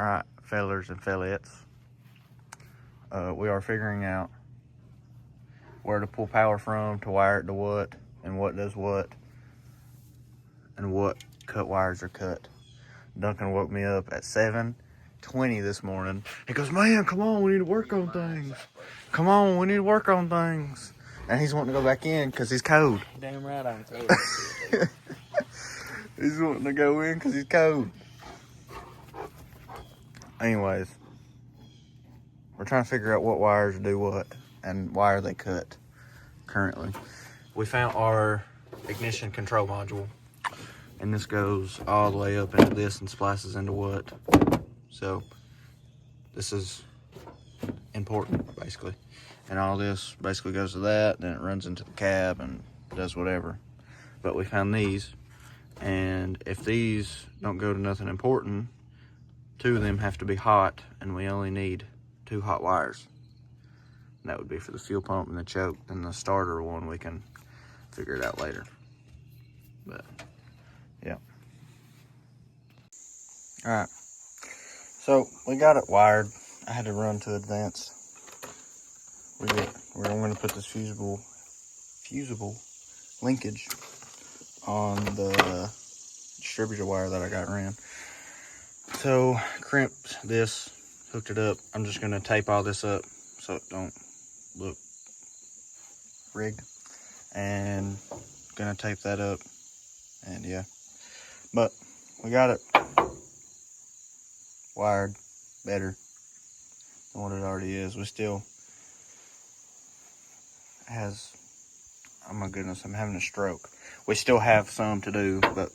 All right, fellers and fellettes, we are figuring out where to pull power from to wire it to what, and what does what, and what cut wires are cut. Duncan woke me up at 7:20 this morning. He goes, man, come on, we need to work on things. Come on, we need to work on things. And he's wanting to go back in because he's cold. Damn right I can throw it. He's wanting to go in because he's cold. Anyways, we're trying to figure out what wires do what and why are they cut currently. We found our ignition control module, and this goes all the way up into this and splices into what. So this is important, basically. And all this basically goes to that, then it runs into the cab and does whatever. But we found these, and if these don't go to nothing important, 2 of them have to be hot, and we only need 2 hot wires. And that would be for the fuel pump and the choke. And the starter one, we can figure it out later. But, yeah. Alright. So, we got it wired. I had to run to advanced. We're going to put this fusible linkage on the distributor wire that I got ran. So, crimped this, hooked it up. I'm just going to tape all this up so it don't look rigged. And going to tape that up. And yeah. But, we got it wired better than what it already is. We still has, oh my goodness, I'm having a stroke. We still have some to do, but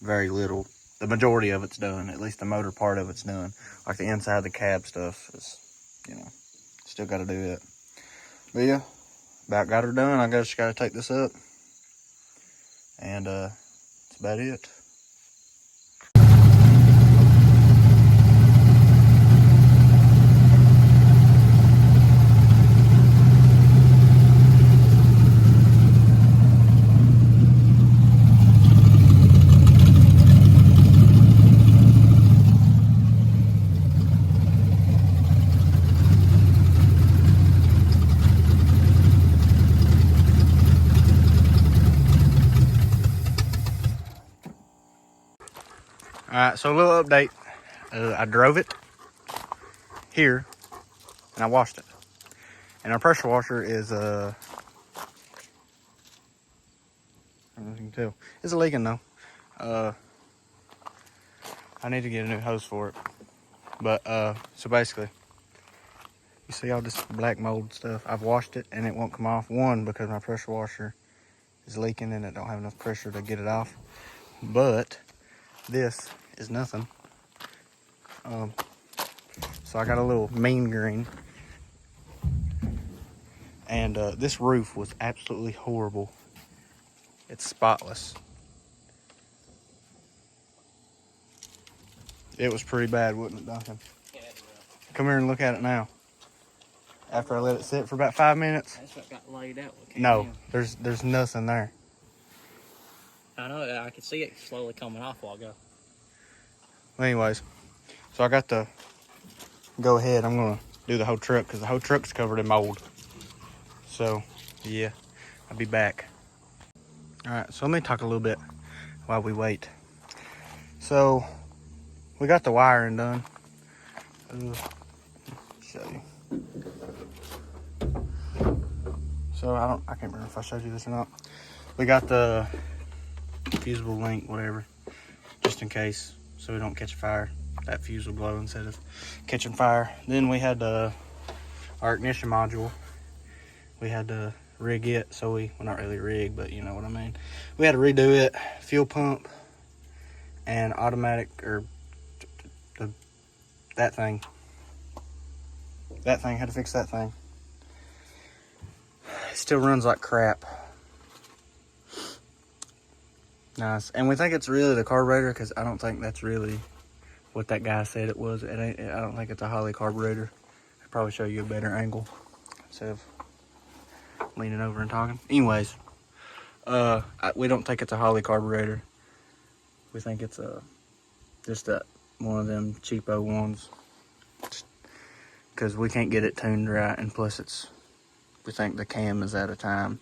very little. The majority of it's done. At least the motor part of it's done. Like the inside of the cab stuff is, still got to do it. But yeah, about got her done. I just got to take this up. And that's about it. Alright, so a little update. I drove it here and I washed it. And our pressure washer is, I don't know if you can tell, it's leaking though. I need to get a new hose for it. But, so basically, you see all this black mold stuff. I've washed it and it won't come off. One, because my pressure washer is leaking and it don't have enough pressure to get it off. But this is nothing. So I got a little mean green. And this roof was absolutely horrible. It's spotless. It was pretty bad, wasn't it, Duncan? Yeah, it will. Come here and look at it now. After I let it sit for about 5 minutes. That's what got laid out. No, there's nothing there. I know, I could see it slowly coming off a while ago. Well, anyways, so I got to go ahead. I'm going to do the whole truck because the whole truck's covered in mold. So, yeah, I'll be back. All right, so let me talk a little bit while we wait. So, we got the wiring done. Show you. So, I can't remember if I showed you this or not. We got the fusible link, whatever, just in case, so we don't catch fire. That fuse will glow instead of catching fire. Then we had our ignition module. We had to rig it, so well, not really rig, but you know what I mean. We had to redo it, fuel pump, and automatic, or that thing. That thing, had to fix that thing. It still runs like crap. Nice. And we think it's really the carburetor, because I don't think that's really what that guy said it was. I don't think it's a Holley carburetor. I'd probably show you a better angle instead of leaning over and talking. Anyways, we don't think it's a Holley carburetor. We think it's just a one of them cheapo ones, because we can't get it tuned right, and plus we think the cam is out of time,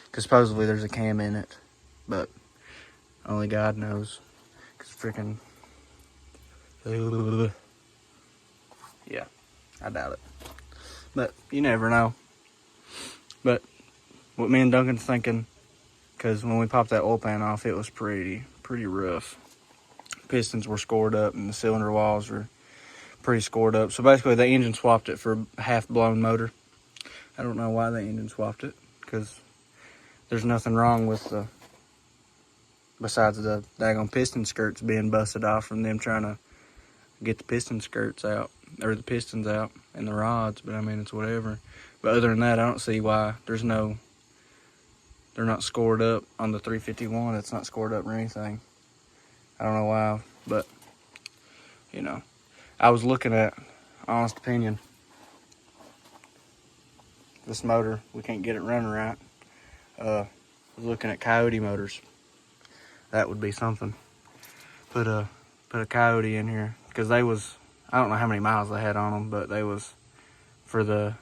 because supposedly there's a cam in it, but only God knows, because freaking, yeah, I doubt it, but you never know. But what me and Duncan's thinking, because when we popped that oil pan off, it was pretty rough. Pistons were scored up and the cylinder walls were pretty scored up. So basically the engine swapped it for a half-blown motor. I don't know why the engine swapped it, because there's nothing wrong with the, besides the daggone piston skirts being busted off from them trying to get the piston skirts out, or the pistons out, and the rods, but I mean, it's whatever. But other than that, I don't see why they're not scored up on the 351. It's not scored up or anything. I don't know why, but, you know, I was looking at, honest opinion, this motor, we can't get it running right. I was looking at Coyote motors. That would be something. Put a Coyote in here, because they was, I don't know how many miles they had on them, but they was, for the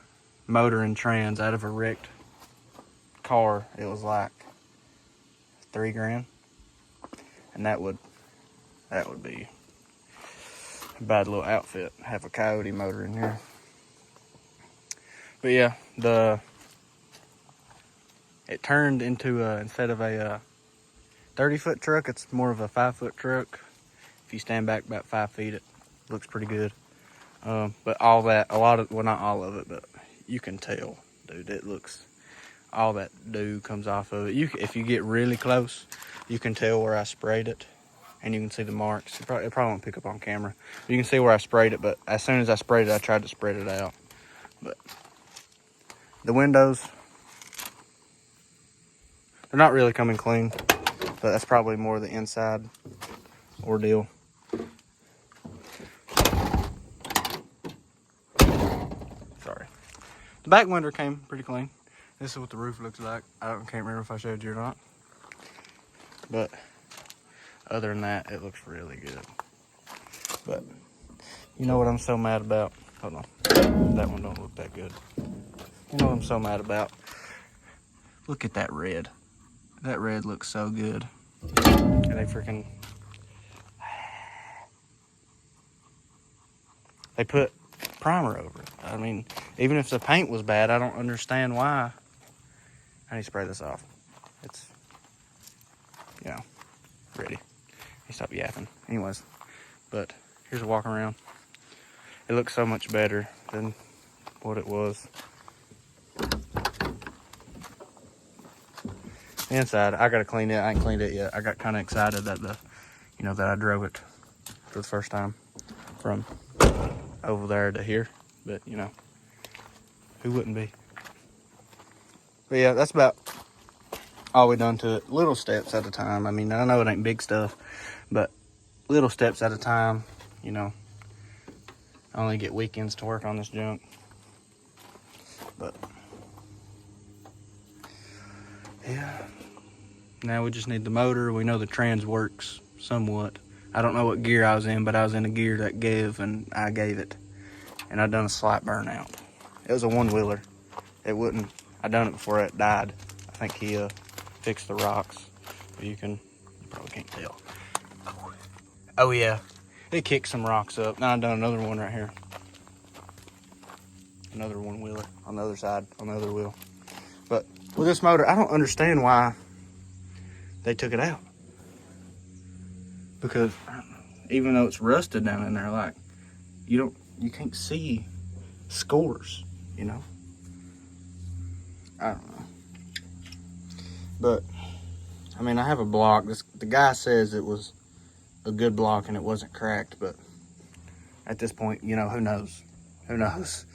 motor and trans out of a wrecked car, it was like $3,000, and that would be a bad little outfit, have a Coyote motor in here. But yeah, it turned into instead of a 30-foot truck, it's more of a 5-foot truck. If you stand back about 5 feet, it looks pretty good. But all that, well, not all of it, but you can tell, dude, it looks, all that dew comes off of it. If you get really close, you can tell where I sprayed it, and you can see the marks. It probably won't pick up on camera. You can see where I sprayed it, but as soon as I sprayed it, I tried to spread it out. But the windows, they're not really coming clean, but that's probably more the inside ordeal. Sorry. The back window came pretty clean. This is what the roof looks like. I can't remember if I showed you or not. But other than that, it looks really good. But you know what I'm so mad about? Hold on. That one don't look that good. You know what I'm so mad about? Look at that red. That red looks so good. And they put primer over it. I mean, even if the paint was bad, I don't understand why. I need to spray this off. It's, you know, ready. He stopped yapping. Anyways, but here's a walk around. It looks so much better than what it was. The inside, I gotta clean it. I ain't cleaned it yet. I got kind of excited that that I drove it for the first time from over there to here. But who wouldn't be? But yeah, that's about all we done to it. Little steps at a time. I mean, I know it ain't big stuff, but little steps at a time. I only get weekends to work on this junk. But yeah, now we just need the motor. We know the trans works somewhat. I don't know what gear I was in, but I was in a gear that gave, and I gave it. And I done a slight burnout. It was a one-wheeler. It wouldn't. I done it before it died. I think he fixed the rocks. But you probably can't tell. Oh yeah, it kicked some rocks up. Now I done another one right here. Another one-wheeler on the other side, on the other wheel. But with this motor, I don't understand why they took it out. Because even though it's rusted down in there, like, you can't see scores, I don't know. But I mean, I have a block. The guy says it was a good block and it wasn't cracked, but at this point, who knows? Who knows?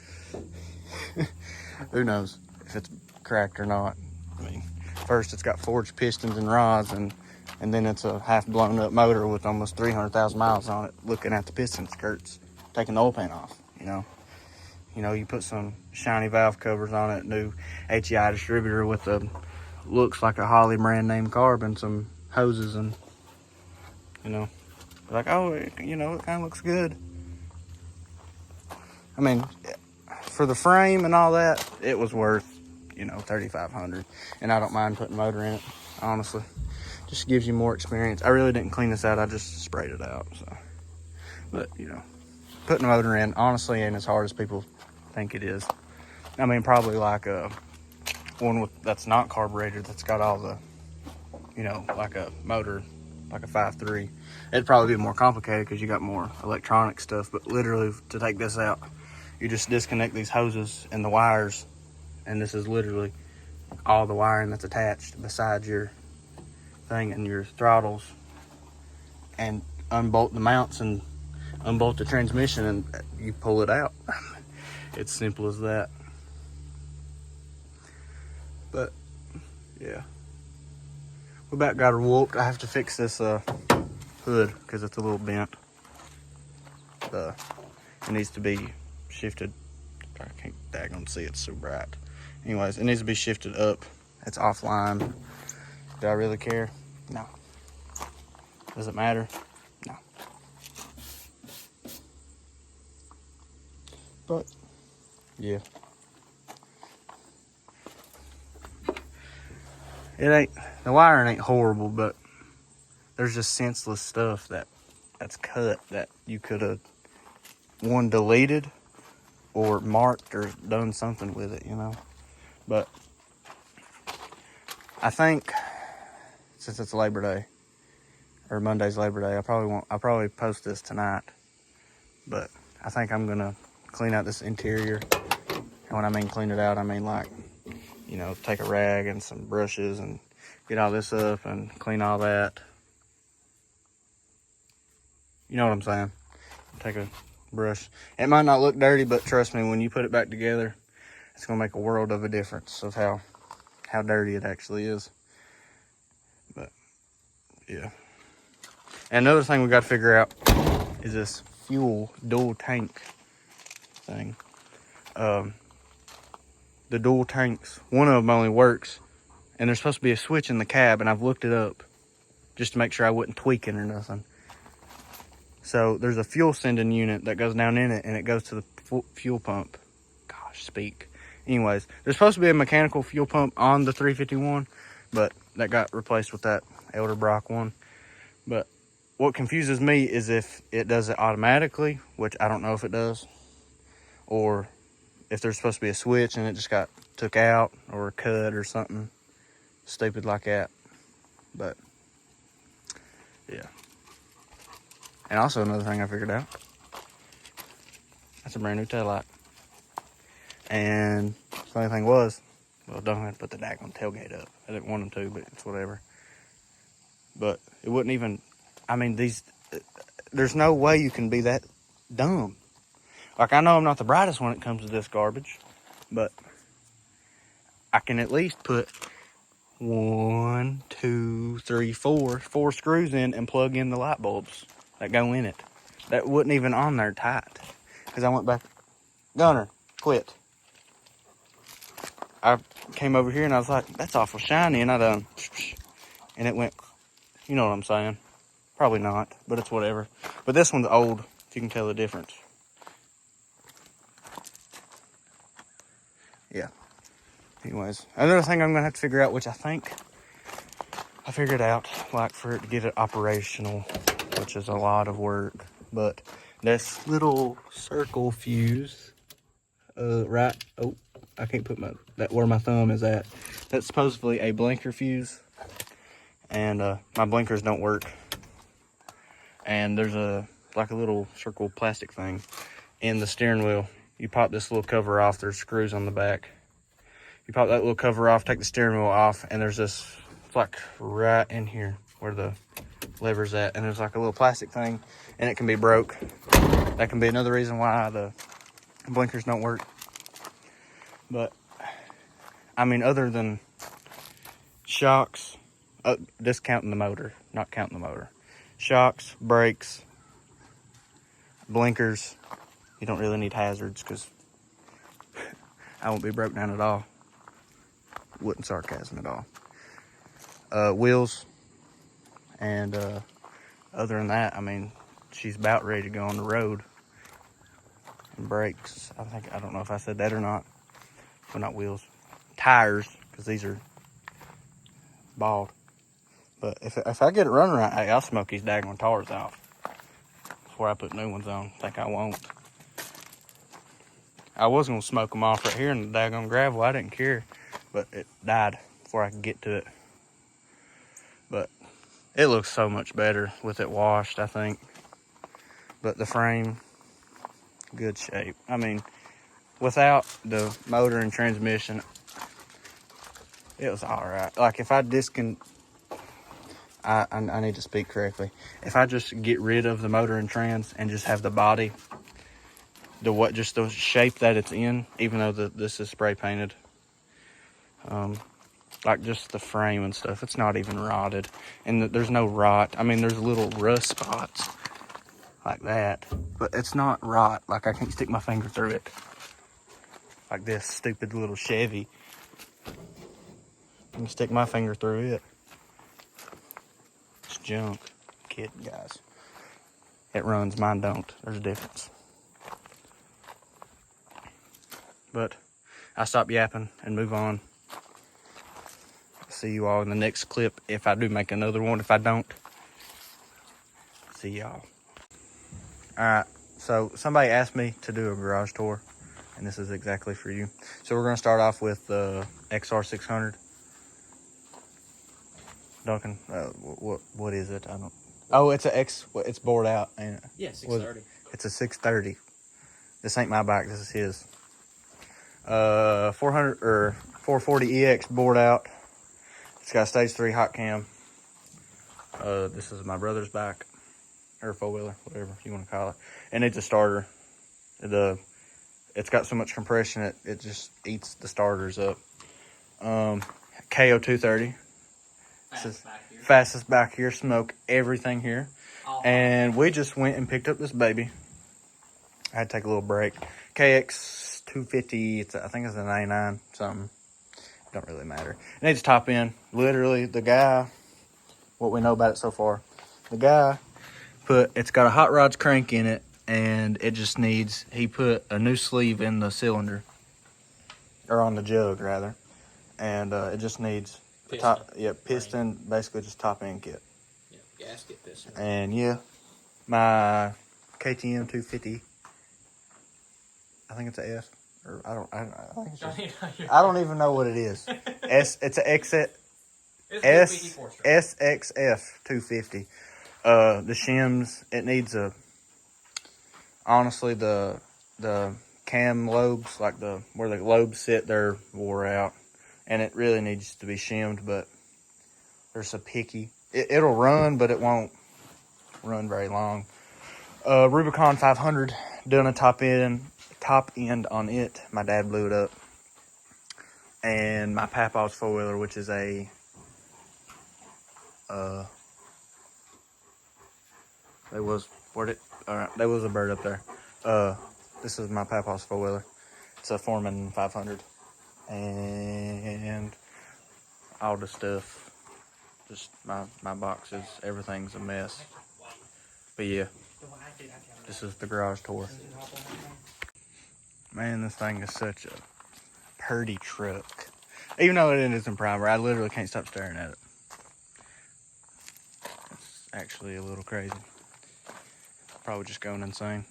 Who knows if it's cracked or not? I mean, first it's got forged pistons and rods, and then it's a half blown up motor with almost 300,000 miles on it, looking at the piston skirts, taking the oil pan off, you put some shiny valve covers on it, new HEI distributor with looks like a Holly brand name carb and some hoses, and Like, oh, you know, it kind of looks good. I mean, for the frame and all that, it was worth, you know, $3,500. And I don't mind putting motor in it, honestly. Just gives you more experience. I really didn't clean this out. I just sprayed it out. So, but you know, putting a motor in honestly ain't as hard as people think it is. I mean, probably like a one that's not carbureted, that's got all the, you know, like a motor, like a 5.3. It'd probably be more complicated because you got more electronic stuff. But literally, to take this out, you just disconnect these hoses and the wires, and this is literally all the wiring that's attached besides your thing and your throttles, and unbolt the mounts and unbolt the transmission, and you pull it out. It's simple as that. But yeah, we about got her whooped. I have to fix this hood because it's a little bent. It needs to be shifted. I can't daggone see, it's so bright. Anyways, it needs to be shifted up. It's offline. Do I really care? No. Does it matter? No. But yeah, the wiring ain't horrible, but there's just senseless stuff that's cut that you could have one deleted or marked or done something with it, you know. But I think since it's Labor Day or Monday's Labor Day, I'll probably post this tonight. But I think I'm gonna clean out this interior. And when I mean clean it out, I mean like, you know, take a rag and some brushes and get all this up and clean all that. You know what I'm saying? Take a brush. It might not look dirty, but trust me, when you put it back together, it's gonna make a world of a difference of how dirty it actually is. But yeah. And another thing we got to figure out is this fuel dual tank thing. The dual tanks, one of them only works, and there's supposed to be a switch in the cab, and I've looked it up just to make sure I wasn't tweaking or nothing. So there's a fuel sending unit that goes down in it, and it goes to the fuel pump. Gosh, speak. Anyways, there's supposed to be a mechanical fuel pump on the 351, but that got replaced with that Elderbrock one. But what confuses me is if it does it automatically, which I don't know if it does, or if there's supposed to be a switch and it just got took out or cut or something stupid like that. But yeah. And also another thing I figured out, that's a brand new taillight. And the funny thing was, well, don't have to put the daggone tailgate up. I didn't want them to, but it's whatever. But it wouldn't even, I mean, there's no way you can be that dumb. Like, I know I'm not the brightest when it comes to this garbage, but I can at least put 1, 2, 3, 4 screws in and plug in the light bulbs that go in it. That wasn't even on there tight. Because I went back, Gunner, quit. I came over here and I was like, that's awful shiny, and I done, and it went, you know what I'm saying. Probably not, but it's whatever. But this one's old, if you can tell the difference. Yeah. Anyways, another thing I'm going to have to figure out, which I think I figured out, like for it to get it operational, which is a lot of work. But this little circle fuse, right, oh, I can't put where my thumb is at. That's supposedly a blinker fuse. And my blinkers don't work. And there's like a little circle plastic thing in the steering wheel. You pop this little cover off, there's screws on the back. You pop that little cover off, take the steering wheel off, and there's this, it's like right in here where the lever's at, and there's like a little plastic thing, and it can be broke. That can be another reason why the blinkers don't work. But I mean, other than shocks, discounting the motor, not counting the motor, shocks, brakes, blinkers, you don't really need hazards, because I won't be broke down at all. Wasn't sarcasm at all. Wheels, and other than that, I mean, she's about ready to go on the road. And brakes, I don't know if I said that or not. Well, not wheels. Tires, because these are bald. But if I get it running right, hey, I'll smoke these daggone tires off before I put new ones on. Think I won't. I was going to smoke them off right here in the daggone gravel. I didn't care. But it died before I could get to it. But it looks so much better with it washed, I think. But the frame, good shape. I mean, without the motor and transmission, it was all right. Like if I I need to speak correctly. If I just get rid of the motor and trans and just have the body, just the shape that it's in, even though this is spray painted, like just the frame and stuff, it's not even rotted, and there's no rot. I mean, there's little rust spots like that, but it's not rot. Like I can't stick my finger through it. Like this stupid little Chevy, I can stick my finger through it. It's junk. Kidding, guys. It runs, mine don't. There's a difference. But I stop yapping and move on. See you all in the next clip if I do make another one. If I don't, see y'all. Alright, so somebody asked me to do a garage tour, and this is exactly for you. So we're going to start off with the XR600. Duncan, what is it? I don't. Oh, it's it's bored out, ain't it? Yeah, 630. It's a 630. This ain't my bike. This is his. 400 or 440 EX bored out. It's got a stage 3 hot cam. This is my brother's bike, or 4-wheeler, whatever you want to call it. It needs a starter. It's got so much compression it just eats the starters up. KO 230. Fastest back here. Smoke everything here. And we just went and picked up this baby. I had to take a little break. KX 250. I think it's a 99 something. Don't really matter. It needs a top end. Literally, the guy, what we know about it so far, the guy it's got a hot rods crank in it, and it just needs, he put a new sleeve in the cylinder, or on the jug rather, and it just needs piston, basically just top end kit. Yeah, gasket piston. And yeah, my KTM 250, I think it's a F, or I think it's just, I don't even know what it is. It's a SXF 250. The shims, it needs honestly the cam lobes, like where the lobes sit, they're wore out, and it really needs to be shimmed, but there's a picky. It'll run, but it won't run very long. Rubicon 500, done a top end on it. My dad blew it up. And my Papaw's 4-wheeler, which is a there was a bird up there. This is my Papaw's 4-wheeler. It's a Foreman 500, and all the stuff, just my boxes, everything's a mess. But yeah, this is the garage tour. Man, this thing is such a purty truck. Even though it isn't primer, I literally can't stop staring at it. It's actually a little crazy. Probably just going insane.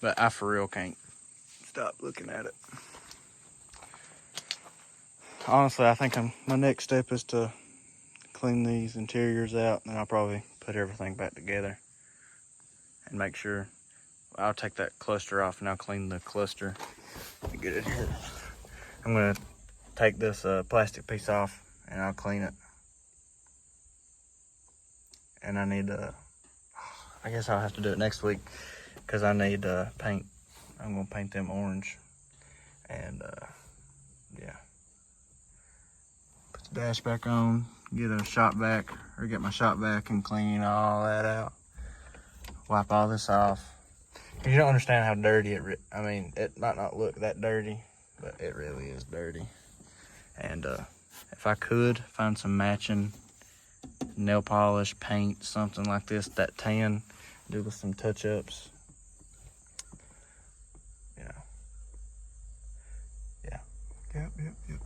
But I for real can't stop looking at it. Honestly, I think my next step is to clean these interiors out, and then I'll probably put everything back together and make sure. I'll take that cluster off and I'll clean the cluster. Let me get it here. I'm gonna take this plastic piece off and I'll clean it. And I need I guess I'll have to do it next week because I need paint. I'm gonna paint them orange, and yeah. Put the dash back on, get a shop vac, or get my shop vac and clean all that out. Wipe all this off. You don't understand how dirty I mean, it might not look that dirty, but it really is dirty. And if I could find some matching nail polish, paint, something like this, that tan, do some touch-ups. Yeah. Yeah.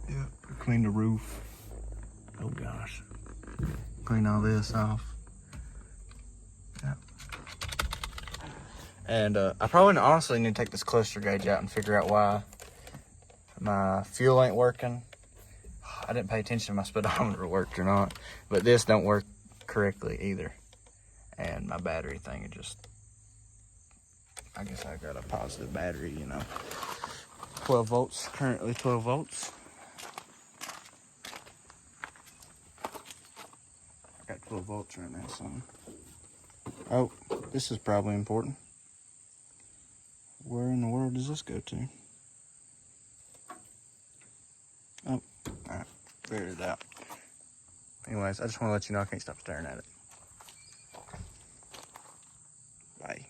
Yep. Clean the roof. Oh gosh. Clean all this off. Yeah. And I probably honestly need to take this cluster gauge out and figure out why my fuel ain't working. I didn't pay attention to my speedometer worked or not, but this don't work correctly either. And my battery thing, I guess I got a positive battery, you know. 12 volts, currently 12 volts. I got 12 volts right now, so. Oh, this is probably important. Where in the world does this go to? Oh, alright, figured it out. Anyways, I just want to let you know I can't stop staring at it. Bye.